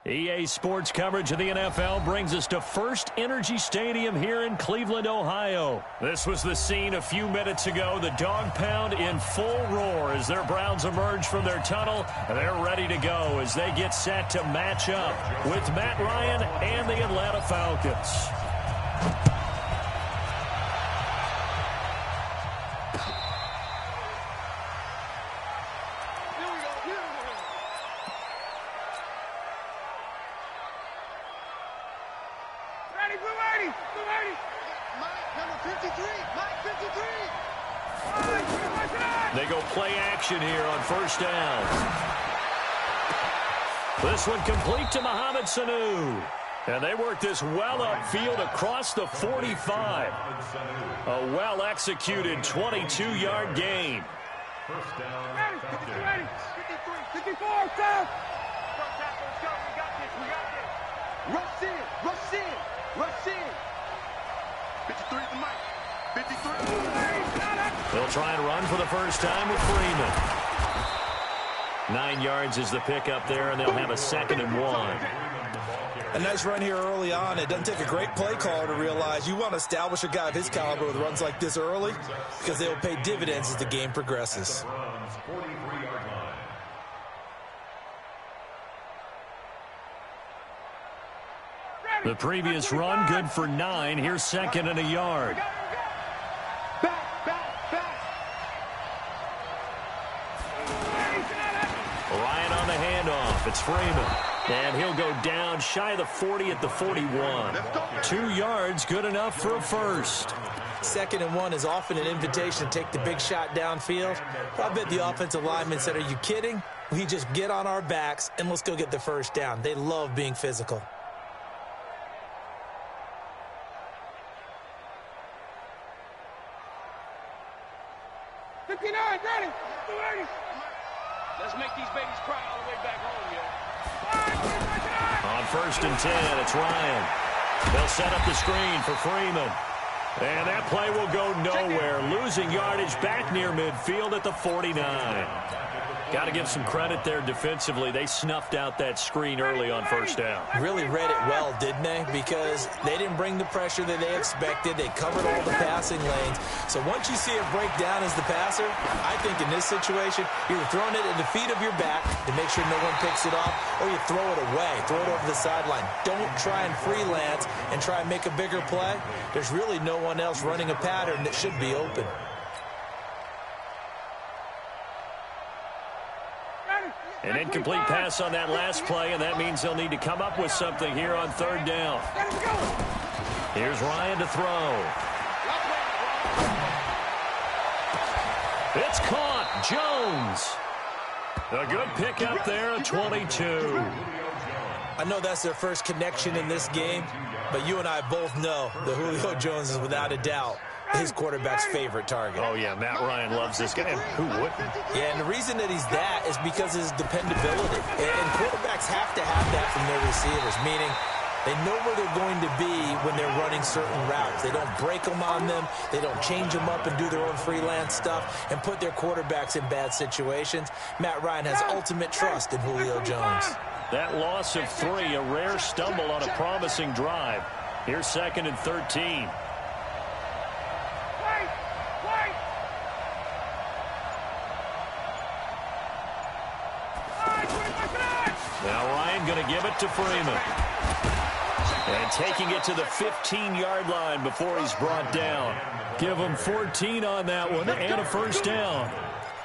EA Sports coverage of the NFL brings us to First Energy Stadium here in Cleveland, Ohio. This was the scene a few minutes ago. The dog pound in full roar as their Browns emerge from their tunnel. They're ready to go as they get set to match up with Matt Ryan and the Atlanta Falcons. They go play action here on first down. This one complete to Mohamed Sanu. And they work this well upfield across the 45. A well-executed 22-yard gain. First down. 53, 54, stop. Rush in, rush in, rush in. 53 to Mike. 53. They'll try and run for the first time with Freeman. 9 yards is the pickup there, and they'll have a 2nd and 1. A nice run here early on. It doesn't take a great play caller to realize you want to establish a guy of his caliber with runs like this early because they will pay dividends as the game progresses. The previous run, good for 9. Here's 2nd and a yard. Ryan on the handoff. It's Freeman. And he'll go down shy of the 40 at the 41. 2 yards, good enough for a first. 2nd and 1 is often an invitation to take the big shot downfield. I bet the offensive lineman said, are you kidding? We just get on our backs and let's go get the first down. They love being physical. Let's make these babies cry all the way back home, yo. On 1st and 10, it's Ryan. They'll set up the screen for Freeman. And that play will go nowhere. Losing yardage back near midfield at the 49. Got to give some credit there defensively. They snuffed out that screen early on first down. Really read it well, didn't they? Because they didn't bring the pressure that they expected. They covered all the passing lanes. So once you see it break down as the passer, I think in this situation, you're throwing it at the feet of your back to make sure no one picks it off, or you throw it away, throw it over the sideline. Don't try and freelance and try and make a bigger play. There's really no one else running a pattern that should be open. An incomplete pass on that last play, and that means they'll need to come up with something here on 3rd down. Here's Ryan to throw. It's caught. Jones. A good pickup there at 22. I know that's their first connection in this game, but you and I both know that Julio Jones is without a doubt his quarterback's favorite target. Oh, yeah, Matt Ryan loves this guy. And who wouldn't? Yeah, and the reason that he's that is because of his dependability. And quarterbacks have to have that from their receivers, meaning they know where they're going to be when they're running certain routes. They don't break them on them. They don't change them up and do their own freelance stuff and put their quarterbacks in bad situations. Matt Ryan has ultimate trust in Julio Jones. That loss of 3, a rare stumble on a promising drive. Here's 2nd and 13. Now Ryan going to give it to Freeman. And taking it to the 15-yard line before he's brought down. Give him 14 on that one and a first down.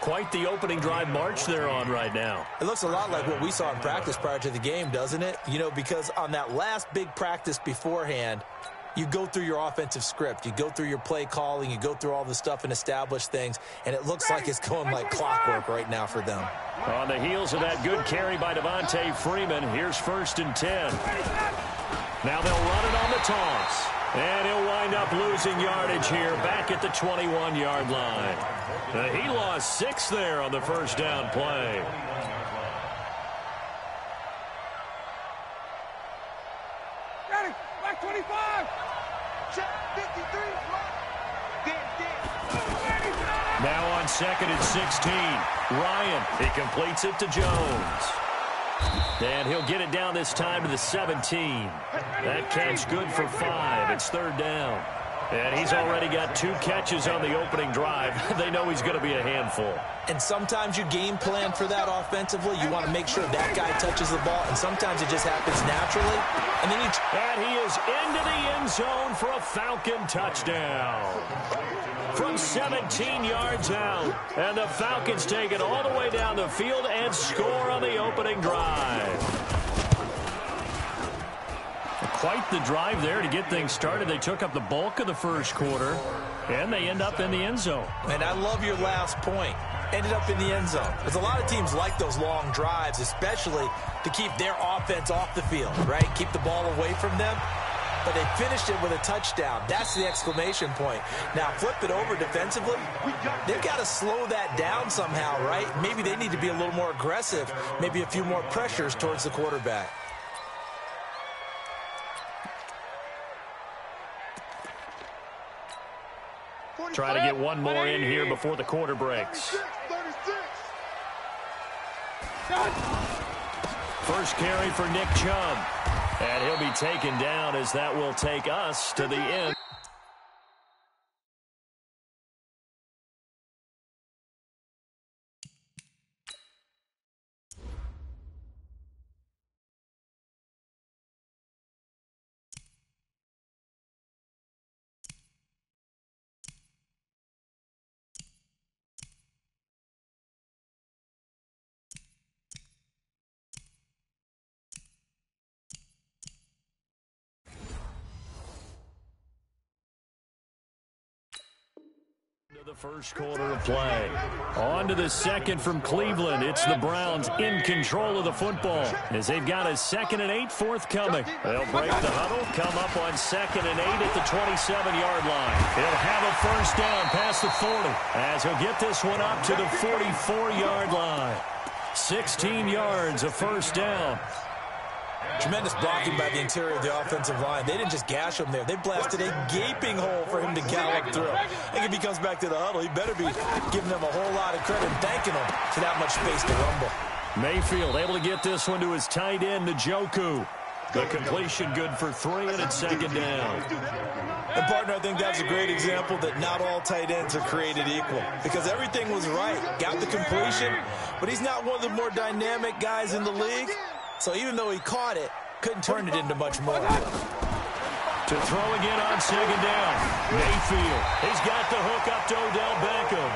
Quite the opening drive march they're on right now. It looks a lot like what we saw in practice prior to the game, doesn't it? You know, because on that last big practice beforehand, you go through your offensive script. You go through your play calling. You go through all the stuff and establish things. And it looks like it's going like clockwork right now for them. On the heels of that good carry by Devontae Freeman, here's 1st and 10. Now they'll run it on the toss. And he'll wind up losing yardage here back at the 21-yard line. He lost 6 there on the first down play. Back 25. Check 53. Now on 2nd and 16. Ryan, he completes it to Jones. And he'll get it down this time to the 17. That catch good for 5. It's third down. And he's already got 2 catches on the opening drive. They know he's going to be a handful. And sometimes you game plan for that offensively. You want to make sure that guy touches the ball, and sometimes it just happens naturally. And then and he is into the end zone for a Falcon touchdown. From 17 yards out. And the Falcons take it all the way down the field and score on the opening drive. Quite the drive there to get things started. They took up the bulk of the first quarter, and they end up in the end zone. And I love your last point. Ended up in the end zone. Because a lot of teams like those long drives, especially to keep their offense off the field, right? Keep the ball away from them. But they finished it with a touchdown. That's the exclamation point. Now, flip it over defensively. They've got to slow that down somehow, right? Maybe they need to be a little more aggressive. Maybe a few more pressures towards the quarterback. Try to get one more in here before the quarter breaks. First carry for Nick Chubb. And he'll be taken down as that will take us to the end. The first quarter of play. On to the second from Cleveland. It's the Browns in control of the football as they've got a 2nd and 8 forthcoming. They'll break the huddle, come up on 2nd and 8 at the 27-yard line. He'll have a first down past the 40 as he'll get this one up to the 44-yard line. 16 yards, a first down. Tremendous blocking by the interior of the offensive line. They didn't just gash him there. They blasted a gaping hole for him to gallop through. I think if he comes back to the huddle, he better be giving them a whole lot of credit and thanking them for that much space to rumble. Mayfield able to get this one to his tight end, Njoku. The completion good for 3, and it's 2nd down. And, partner, I think that's a great example that not all tight ends are created equal because everything was right. Got the completion, but he's not one of the more dynamic guys in the league. So even though he caught it, couldn't turn it into much more. To throw again on 2nd down. Mayfield. He's got the hook up to Odell Beckham.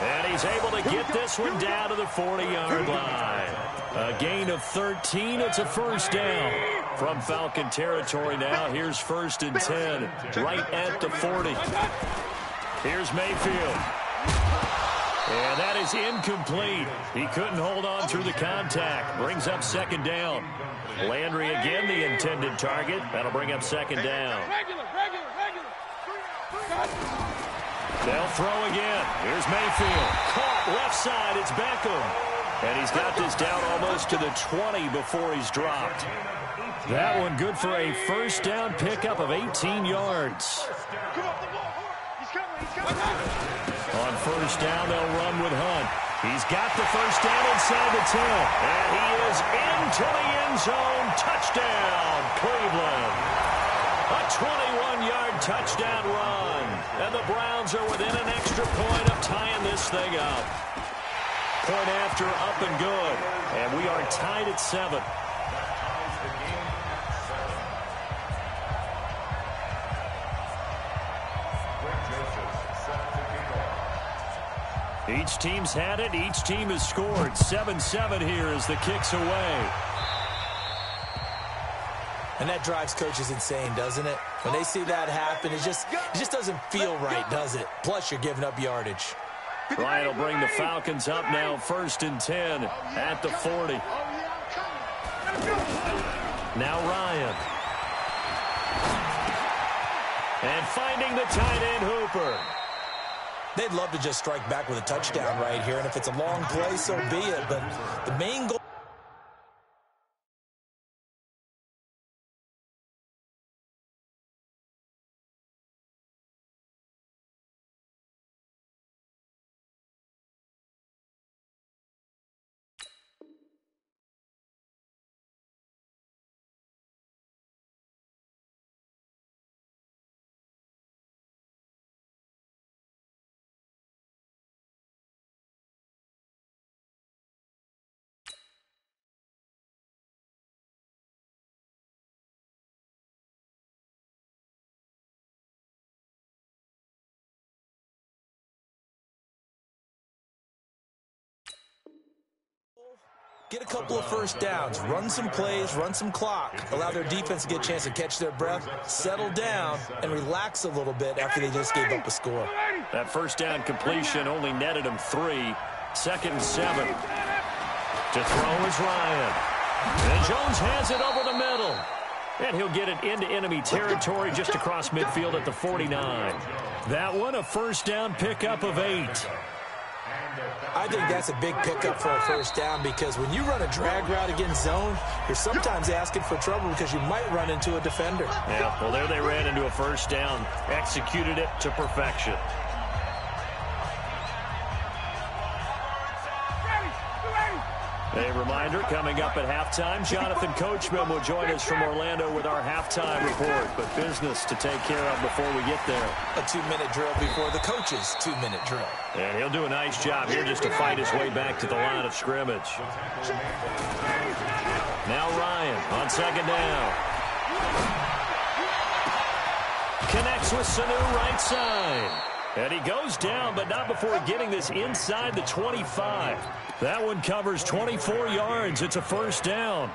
And he's able to get this one down to the 40-yard line. A gain of 13. It's a first down. From Falcon territory now. Here's 1st and 10. Right at the 40. Here's Mayfield. And that is incomplete. He couldn't hold on through the contact. Brings up 2nd down. Landry again, the intended target. That'll bring up 2nd down. They'll throw again. Here's Mayfield. Caught left side. It's Beckham. And he's got this down almost to the 20 before he's dropped. That one good for a first down pickup of 18 yards. On first down, they'll run with Hunt. He's got the first down inside the 10. And he is into the end zone. Touchdown, Cleveland. A 21-yard touchdown run. And the Browns are within an extra point of tying this thing up. Point after, up and good. And we are tied at 7. Each team's had it. Each team has scored. 7-7 here as the kick's away. And that drives coaches insane, doesn't it? When they see that happen, it just doesn't feel right, does it? Plus, you're giving up yardage. Ryan will bring the Falcons up now. 1st and 10 at the 40. Now Ryan. And finding the tight end Hooper. They'd love to just strike back with a touchdown right here, and if it's a long play, so be it. But the main goal Get a couple of first downs, run some plays, run some clock, allow their defense to get a chance to catch their breath, settle down, and relax a little bit after they just gave up a score. That first down completion only netted him 3. 2nd and 7. To throw is Ryan. And Jones has it over the middle. And he'll get it into enemy territory just across midfield at the 49. That one a first down pickup of 8. I think that's a big pickup for a first down because when you run a drag route against zone, you're sometimes asking for trouble because you might run into a defender. Yeah, well, there they ran into a first down. Executed it to perfection. A reminder, coming up at halftime, Jonathan Coachman will join us from Orlando with our halftime report. But business to take care of before we get there. A 2-minute drill before the coach's 2-minute drill. And he'll do a nice job here just to fight his way back to the line of scrimmage. Now Ryan on 2nd down. Connects with Sanu right side. And he goes down, but not before getting this inside the 25. That one covers 24 yards. It's a first down.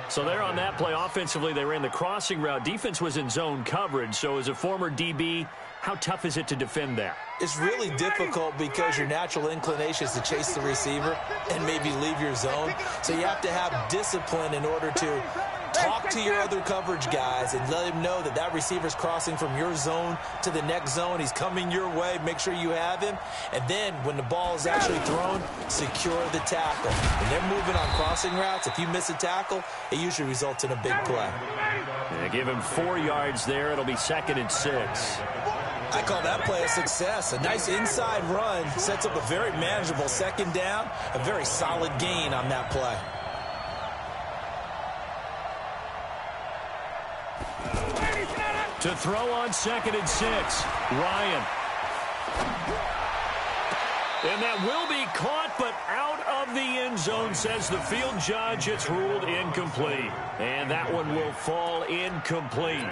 So there on that play, offensively, they ran the crossing route. Defense was in zone coverage. So as a former DB, how tough is it to defend that? It's really difficult because your natural inclination is to chase the receiver and maybe leave your zone. So you have to have discipline in order to talk to your other coverage guys and let him know that that receiver's crossing from your zone to the next zone. He's coming your way. Make sure you have him. And then when the ball is actually thrown, secure the tackle. When they're moving on crossing routes, if you miss a tackle, it usually results in a big play. Yeah, give him 4 yards there. It'll be 2nd and 6. I call that play a success. A nice inside run sets up a very manageable 2nd down. A very solid gain on that play. To throw on 2nd and 6, Ryan. And that will be caught, but out of the end zone, says the field judge. It's ruled incomplete. And that one will fall incomplete.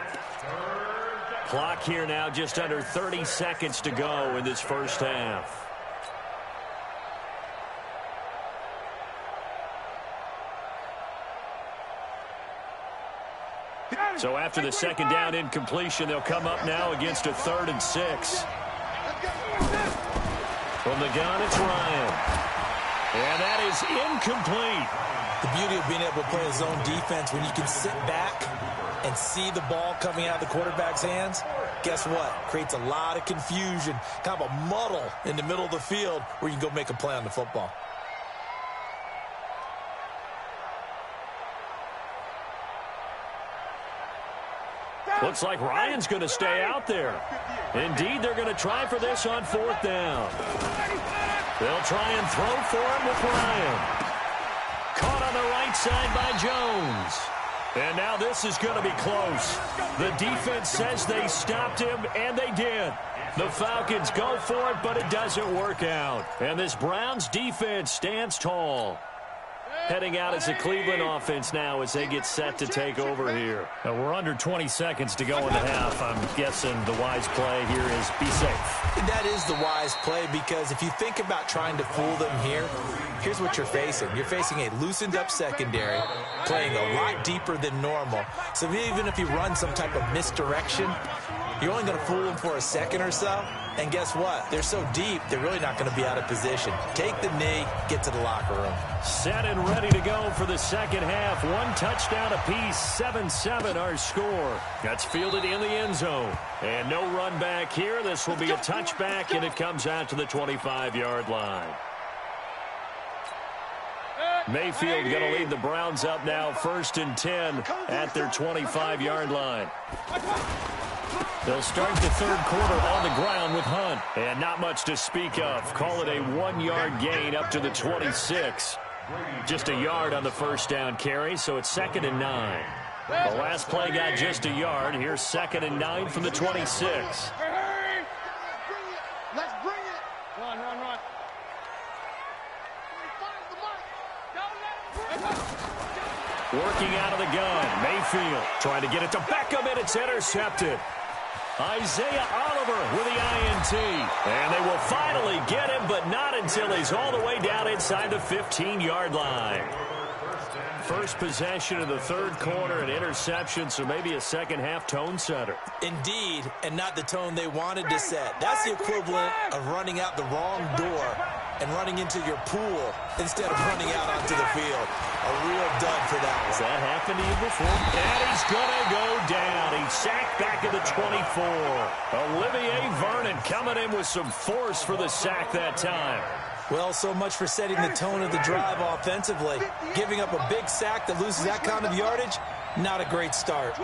Clock here now, just under 30 seconds to go in this first half. So after the 2nd down incompletion, they'll come up now against a 3rd and 6. From the gun, it's Ryan. And that is incomplete. The beauty of being able to play a zone defense, when you can sit back and see the ball coming out of the quarterback's hands, guess what? Creates a lot of confusion, kind of a muddle in the middle of the field where you can go make a play on the football. Looks like Ryan's going to stay out there. Indeed, they're going to try for this on 4th down. They'll try and throw for him with Ryan. Caught on the right side by Jones. And now this is going to be close. The defense says they stopped him, and they did. The Falcons go for it, but it doesn't work out. And this Browns defense stands tall. Heading out as the Cleveland offense now as they get set to take over here. Now we're under 20 seconds to go in the half. I'm guessing the wise play here is be safe. That is the wise play because if you think about trying to fool them here, here's what you're facing. You're facing a loosened up secondary, playing a lot deeper than normal. So even if you run some type of misdirection, you're only going to fool them for a second or so. And guess what? They're so deep, they're really not going to be out of position. Take the knee, get to the locker room. Set and ready to go for the second half. 1 touchdown apiece, 7-7 our score. That's fielded in the end zone. And no run back here. This will be a touchback, and it comes out to the 25-yard line. Mayfield going to lead the Browns up now, 1st and 10 at their 25-yard line. They'll start the 3rd quarter on the ground with Hunt. And not much to speak of. Call it a 1-yard gain up to the 26. Just a yard on the first down carry, so it's 2nd and 9. The last play got just a yard. Here's 2nd and 9 from the 26. Let's bring it. Run. Working out of the gun. Mayfield trying to get it to Beckham, and it's intercepted. Isaiah over with the INT. And they will finally get him, but not until he's all the way down inside the 15-yard line. First possession of the third quarter, an interception, so maybe a second-half tone setter. Indeed, and not the tone they wanted to set. That's the equivalent of running out the wrong door and running into your pool instead of running out onto the field. A real dud for that one. Has that happened to you before? And he's going to go down. He's sacked back at the 24. Olivier Vernon coming in with some force for the sack that time. Well, so much for setting the tone of the drive offensively. Giving up a big sack that loses that kind of yardage, not a great start.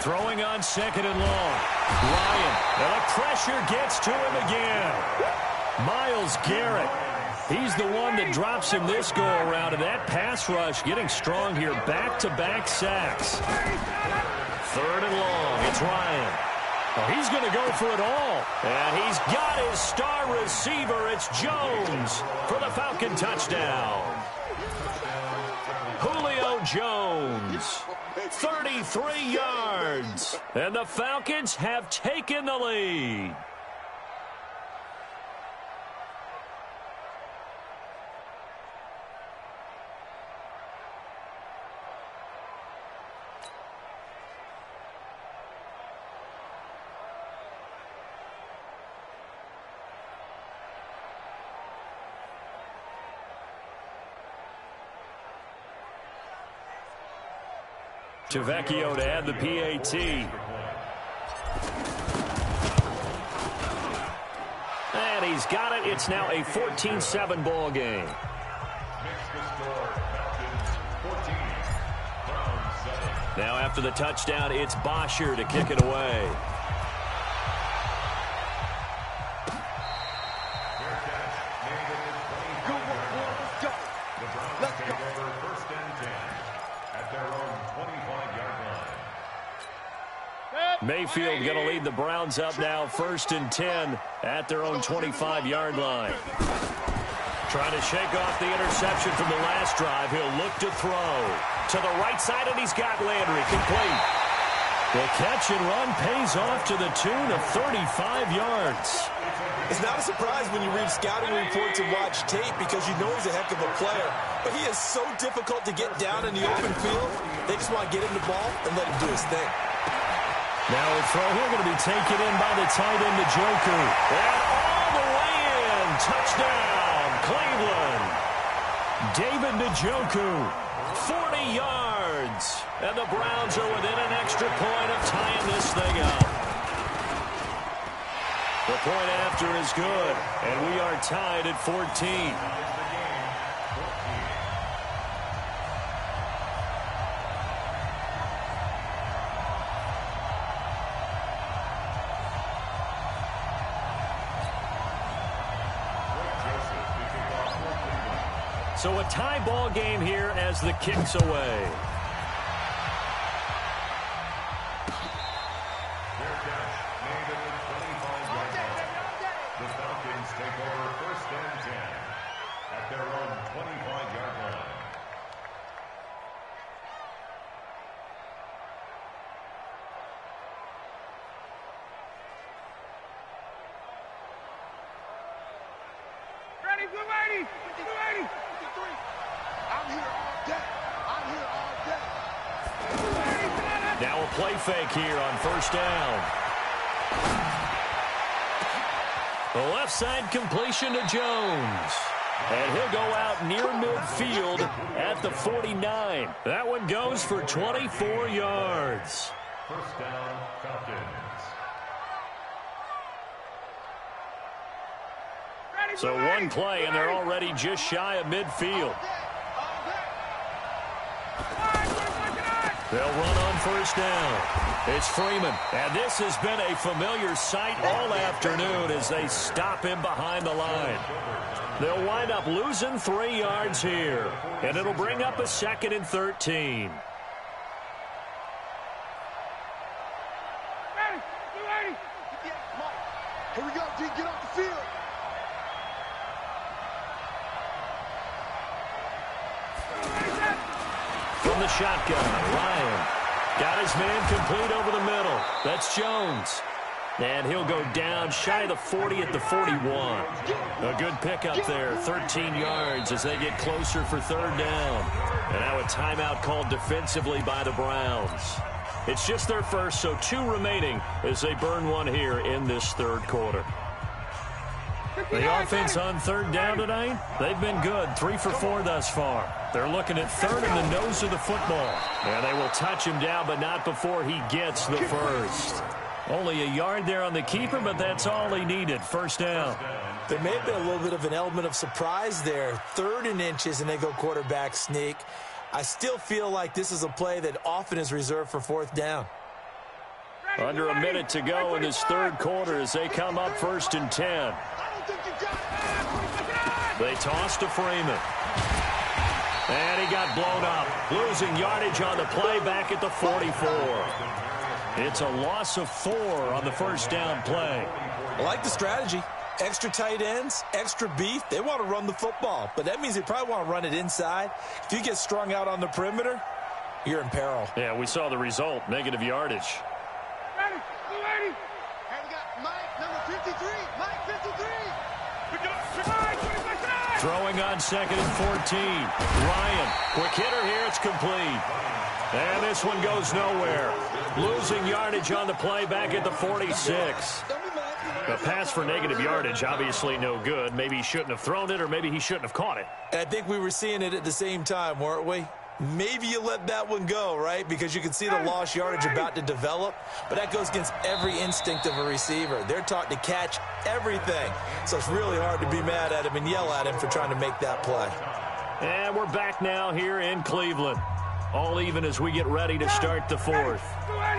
Throwing on second and long. Ryan, and the pressure gets to him again. Myles Garrett, he's the one that drops him this go-around, and that pass rush getting strong here. Back-to-back sacks. Third and long, it's Ryan. Oh, he's going to go for it all. And he's got his star receiver. It's Jones for the Falcon touchdown. Julio Jones, 33 yards. And the Falcons have taken the lead. Tavecchio to add the PAT. And he's got it. It's now a 14-7 ball game. Now after the touchdown, it's Bosher to kick it away. Mayfield going to lead the Browns up now, 1st and 10 at their own 25-yard line. Trying to shake off the interception from the last drive. He'll look to throw to the right side, and he's got Landry complete. The catch and run pays off to the tune of 35 yards. It's not a surprise when you read scouting reports and watch tape because you know he's a heck of a player. But he is so difficult to get down in the open field. They just want to get him the ball and let him do his thing. Now a throw here going to be taken in by the tight end, Njoku. And all the way in. Touchdown, Cleveland. David Njoku, 40 yards. And the Browns are within an extra point of tying this thing up. The point after is good, and we are tied at 14. So a tie ball game here as the kick's away. The Falcons take over 1st and 10 at their own 25-yard line. Ready, blue 80, 280, 53. I'm here all day. I'm here all day. Now a play fake here on 1st down. The left side completion to Jones. And he'll go out near midfield at the 49. That one goes for 24 yards. 1st down, Falcons. So one play, and they're already just shy of midfield. They'll run on 1st down. It's Freeman, and this has been a familiar sight all afternoon as they stop him behind the line. They'll wind up losing 3 yards here, and it'll bring up a 2nd and 13. Here we go, D. Get off the field. From the shotgun, Ryan. Got his man complete over the middle. That's Jones. And he'll go down shy of the 40 at the 41. A good pickup there, 13 yards as they get closer for third down. And now a timeout called defensively by the Browns. It's just their first, so 2 remaining as they burn one here in this third quarter. The offense on third down tonight, they've been good, 3 for 4 thus far. They're looking at third in the nose of the football. And they will touch him down, but not before he gets the first. Only a yard there on the keeper, but that's all he needed. First down. There may have been a little bit of an element of surprise there. 3rd and inches, and they go quarterback sneak. I still feel like this is a play that often is reserved for 4th down. Under a minute to go in this third quarter as they come up 1st and 10. They toss to Freeman. And he got blown up. Losing yardage on the play back at the 44. It's a loss of 4 on the first down play. I like the strategy. Extra tight ends, extra beef. They want to run the football, but that means they probably want to run it inside. If you get strung out on the perimeter, you're in peril. Yeah, we saw the result, negative yardage. Ready. Hey, we got Mike, number 53. Mike, 53. Throwing on 2nd and 14. Ryan, quick hitter here. It's complete. And this one goes nowhere. Losing yardage on the play back at the 46. A pass for negative yardage, obviously no good. Maybe he shouldn't have thrown it, or maybe he shouldn't have caught it. And I think we were seeing it at the same time, weren't we? Maybe you let that one go, right? Because you can see the lost yardage about to develop. But that goes against every instinct of a receiver. They're taught to catch everything. So it's really hard to be mad at him and yell at him for trying to make that play. And we're back now here in Cleveland. All even as we get ready to start the 4th.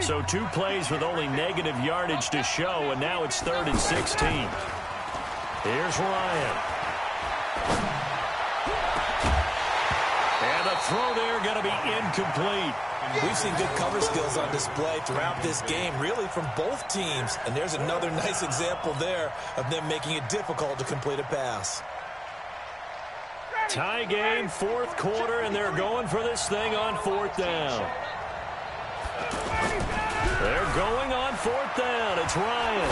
So 2 plays with only negative yardage to show, and now it's 3rd and 16. Here's Ryan. And the throw there going to be incomplete. We've seen good cover skills on display throughout this game, really from both teams. And there's another nice example there of them making it difficult to complete a pass. Tie game, 4th quarter, and they're going for this thing on 4th down. They're going on 4th down. It's Ryan.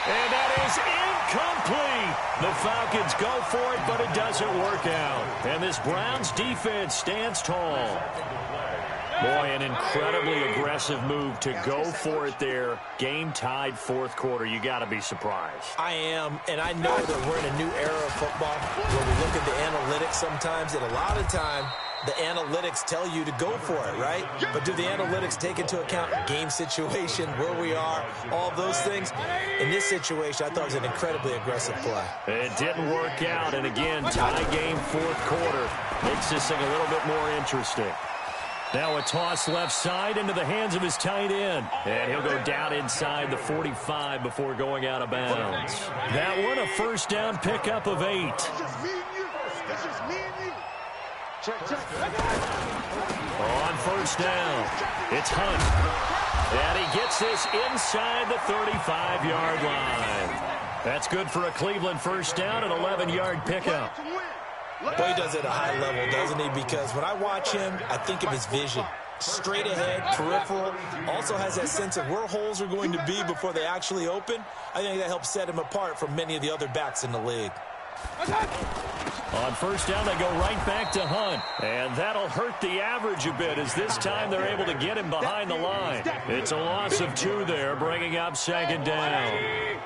And that is incomplete. The Falcons go for it, but it doesn't work out. And this Browns defense stands tall. Boy, an incredibly aggressive move to go for it there. Game tied 4th quarter. You got to be surprised. I am, and I know that we're in a new era of football where we look at the analytics sometimes, and a lot of time the analytics tell you to go for it, right? But do the analytics take into account game situation, where we are, all those things? In this situation, I thought it was an incredibly aggressive play. It didn't work out, and again, tie game 4th quarter makes this thing a little bit more interesting. Now a toss left side into the hands of his tight end. And he'll go down inside the 45 before going out of bounds. That one, a first down pickup of 8. It's just me and you. It's just me and you. Check. On first down, it's Hunt. And he gets this inside the 35-yard line. That's good for a Cleveland first down, an 11-yard pickup. Boy, he does it at a high level, doesn't he? Because when I watch him, I think of his vision. Straight ahead, peripheral, also has that sense of where holes are going to be before they actually open. I think that helps set him apart from many of the other backs in the league. On first down, they go right back to Hunt. And that'll hurt the average a bit as this time they're able to get him behind the line. It's a loss of 2 there, bringing up 2nd down.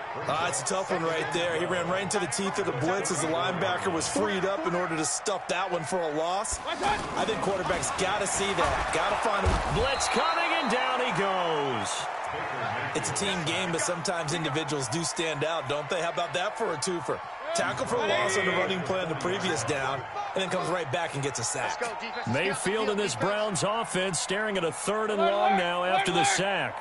It's a tough one right there. He ran right into the teeth of the blitz as the linebacker was freed up in order to stuff that one for a loss. I think quarterbacks got to see that. Got to find him. Blitz coming, and down he goes. It's a team game, but sometimes individuals do stand out, don't they? How about that for a twofer? Tackle for a loss on the running play on the previous down, and then comes right back and gets a sack. Mayfield in this Browns offense staring at a 3rd and long now after the sack.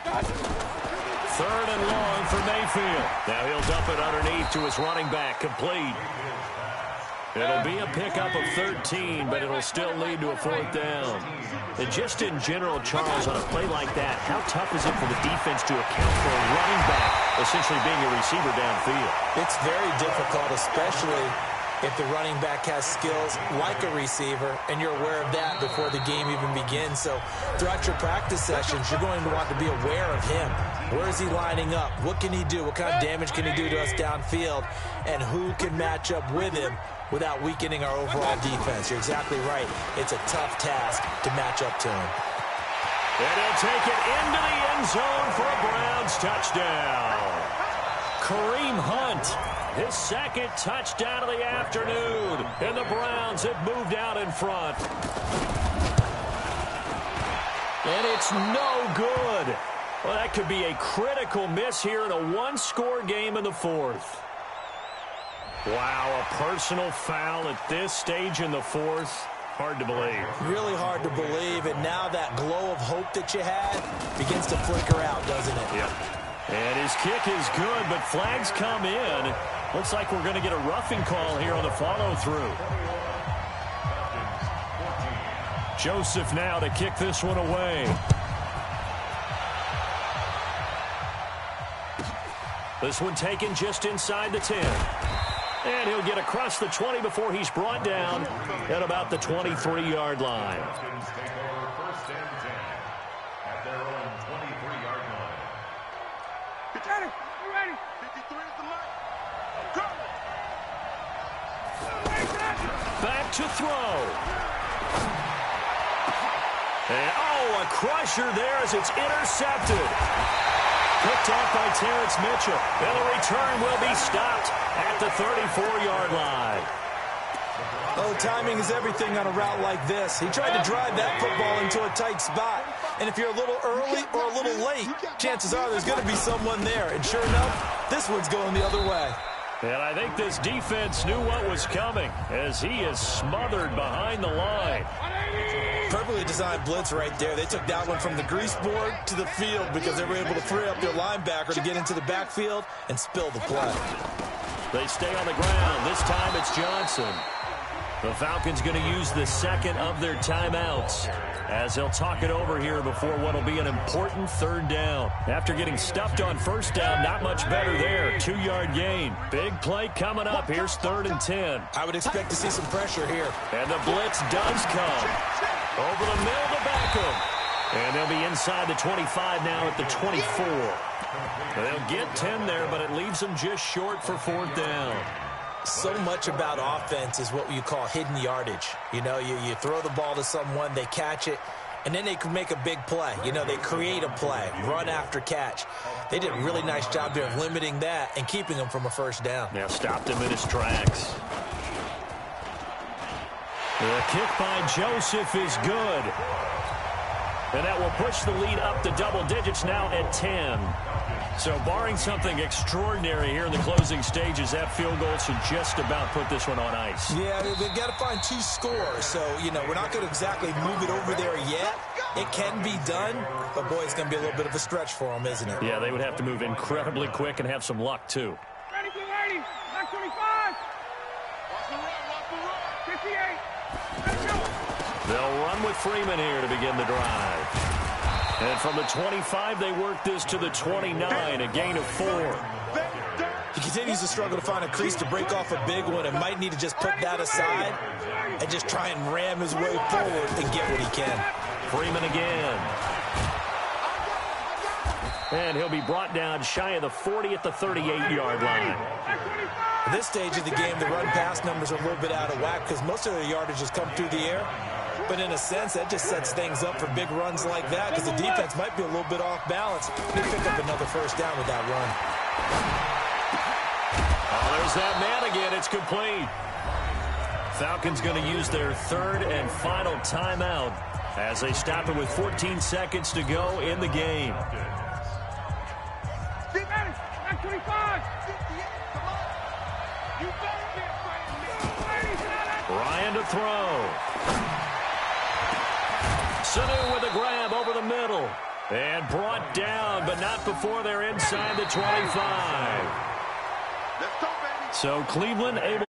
3rd and long for Mayfield. Now he'll dump it underneath to his running back, complete. It'll be a pickup of 13, but it'll still lead to a 4th down. And just in general, Charles, on a play like that, how tough is it for the defense to account for a running back essentially being a receiver downfield? It's very difficult, especially if the running back has skills like a receiver, and you're aware of that before the game even begins. So throughout your practice sessions, you're going to want to be aware of him. Where is he lining up? What can he do? What kind of damage can he do to us downfield? And who can match up with him without weakening our overall defense? You're exactly right. It's a tough task to match up to him. And he'll take it into the end zone for a Browns touchdown. Kareem Hunt, his second touchdown of the afternoon. And the Browns have moved out in front. And it's no good. Well, that could be a critical miss here in a one-score game in the fourth. Wow, a personal foul at this stage in the fourth. Hard to believe. Really hard to believe, and now that glow of hope that you had begins to flicker out, doesn't it? Yep. And his kick is good, but flags come in. Looks like we're going to get a roughing call here on the follow-through. Joseph now to kick this one away. This one taken just inside the 10. And he'll get across the 20 before he's brought down at about the 23-yard line. Take over first and 10 at their own 23-yard line. Ready? You ready? 53 is the mark. Go! Back to throw. And, oh, a crusher there as it's intercepted. Picked off by Terrence Mitchell. And the return will be stopped at the 34-yard line. Oh, timing is everything on a route like this. He tried to drive that football into a tight spot. And if you're a little early or a little late, chances are there's going to be someone there. And sure enough, this one's going the other way. And I think this defense knew what was coming as he is smothered behind the line. Perfectly designed blitz right there. They took that one from the grease board to the field because they were able to free up their linebacker to get into the backfield and spill the play. They stay on the ground. This time it's Johnson. The Falcons going to use the second of their timeouts as they'll talk it over here before what will be an important third down. After getting stuffed on first down, not much better there. 2-yard gain. Big play coming up. Here's 3rd and 10. I would expect to see some pressure here. And the blitz does come. Over the middle to Beckham. And they'll be inside the 25 now at the 24. They'll get 10 there, but it leaves them just short for 4th down. So much about offense is what you call hidden yardage. You know, you throw the ball to someone, they catch it, and then they can make a big play. You know, they create a play, run after catch. They did a really nice job there of limiting that and keeping him from a first down. Now stopped him in his tracks. The kick by Joseph is good. And that will push the lead up to double digits now at 10. So barring something extraordinary here in the closing stages, that field goal should just about put this one on ice. Yeah, they've got to find 2 scores. So, you know, we're not going to exactly move it over there yet. It can be done, but, boy, it's going to be a little bit of a stretch for them, isn't it? Yeah, they would have to move incredibly quick and have some luck, too. Ready, get ready. Back 25. Watch the run, 58. Let's go. They'll run with Freeman here to begin the drive. And from the 25, they work this to the 29, a gain of 4. He continues to struggle to find a crease to break off a big one and might need to just put that aside and just try and ram his way forward and get what he can. Freeman again. And he'll be brought down shy of the 40 at the 38-yard line. At this stage of the game, the run-pass numbers are a little bit out of whack because most of their yardage has come through the air. But in a sense, that just sets things up for big runs like that because the defense might be a little bit off balance. They pick up another first down with that run. Oh, there's that man again. It's complete. Falcons going to use their 3rd and final timeout as they stop it with 14 seconds to go in the game. Get ready. Back 25. 58. Come on. You better be afraid of me. Ryan to throw. Sanu with a grab over the middle. And brought down, but not before they're inside the 25. Let's go, baby. So Cleveland able